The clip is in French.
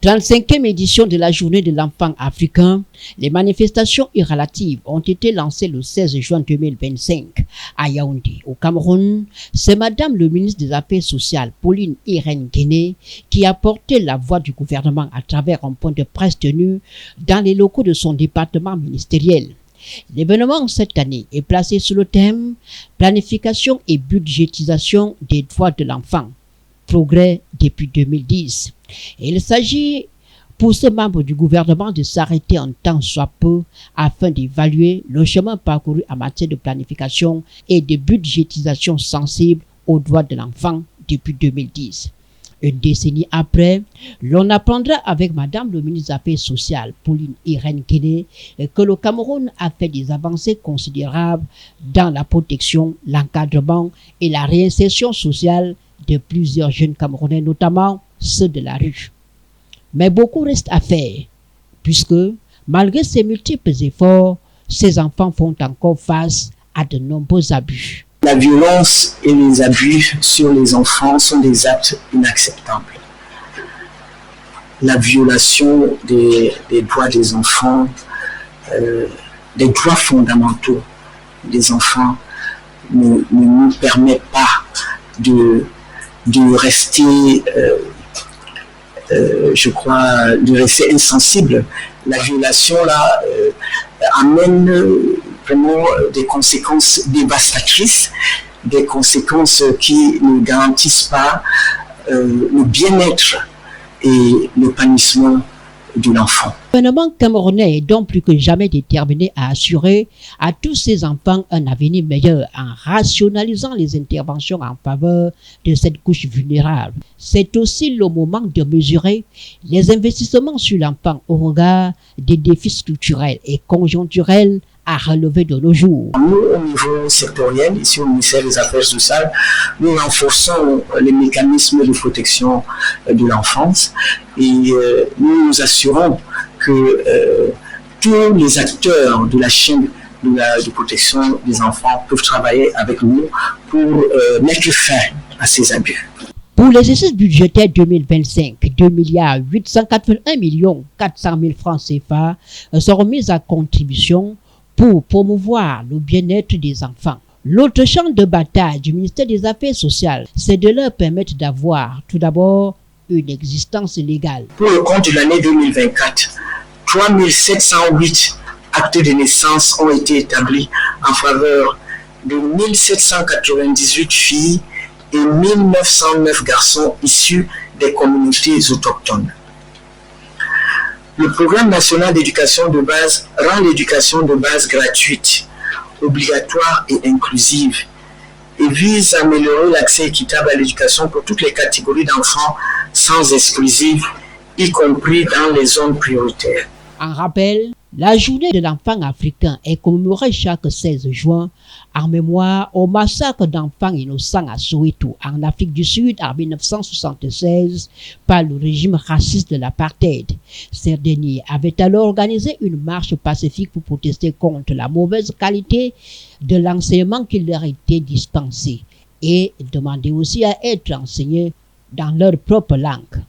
35e édition de la Journée de l'enfant africain, les manifestations irrelatives ont été lancées le 16 juin 2025 à Yaoundé, au Cameroun. C'est Madame le ministre des Affaires sociales, Pauline Irène Guéné, qui a porté la voix du gouvernement à travers un point de presse tenu dans les locaux de son département ministériel. L'événement cette année est placé sous le thème « Planification et budgétisation des droits de l'enfant ». Progrès depuis 2010. Et il s'agit pour ces membres du gouvernement de s'arrêter un temps soit peu afin d'évaluer le chemin parcouru en matière de planification et de budgétisation sensible aux droits de l'enfant depuis 2010. Une décennie après, l'on apprendra avec Madame le ministre des Affaires sociales, Pauline Irène Guéné, que le Cameroun a fait des avancées considérables dans la protection, l'encadrement et la réinsertion sociale de plusieurs jeunes Camerounais, notamment ceux de la rue. Mais beaucoup reste à faire, puisque malgré ces multiples efforts, ces enfants font encore face à de nombreux abus. La violence et les abus sur les enfants sont des actes inacceptables. La violation des droits des enfants, des droits fondamentaux des enfants ne nous permet pas de rester, je crois, de rester insensible. La violation là amène vraiment des conséquences dévastatrices, des conséquences qui ne garantissent pas le bien-être et l'épanouissement de l'enfant. Le gouvernement camerounais est donc plus que jamais déterminé à assurer à tous ces enfants un avenir meilleur en rationalisant les interventions en faveur de cette couche vulnérable. C'est aussi le moment de mesurer les investissements sur l'enfant au regard des défis structurels et conjoncturels à relever de nos jours. Nous, au niveau sectoriel, ici au ministère des Affaires sociales, nous renforçons les mécanismes de protection de l'enfance et nous nous assurons que tous les acteurs de la chaîne de protection des enfants peuvent travailler avec nous pour mettre fin à ces abus. Pour l'exercice budgétaire 2025, 2,881 400 000 francs CFA seront mis à contribution pour promouvoir le bien-être des enfants. L'autre champ de bataille du ministère des Affaires sociales, c'est de leur permettre d'avoir tout d'abord une existence légale. Pour le compte de l'année 2024, 3708 actes de naissance ont été établis en faveur de 1798 filles et 1909 garçons issus des communautés autochtones. Le programme national d'éducation de base rend l'éducation de base gratuite, obligatoire et inclusive et vise à améliorer l'accès équitable à l'éducation pour toutes les catégories d'enfants sans exclusive, y compris dans les zones prioritaires. En rappel, la journée de l'enfant africain est commémorée chaque 16 juin en mémoire au massacre d'enfants innocents à Soweto, en Afrique du Sud, en 1976, par le régime raciste de l'apartheid. Ces derniers avaient alors organisé une marche pacifique pour protester contre la mauvaise qualité de l'enseignement qui leur était dispensé et demander aussi à être enseignés dans leur propre langue.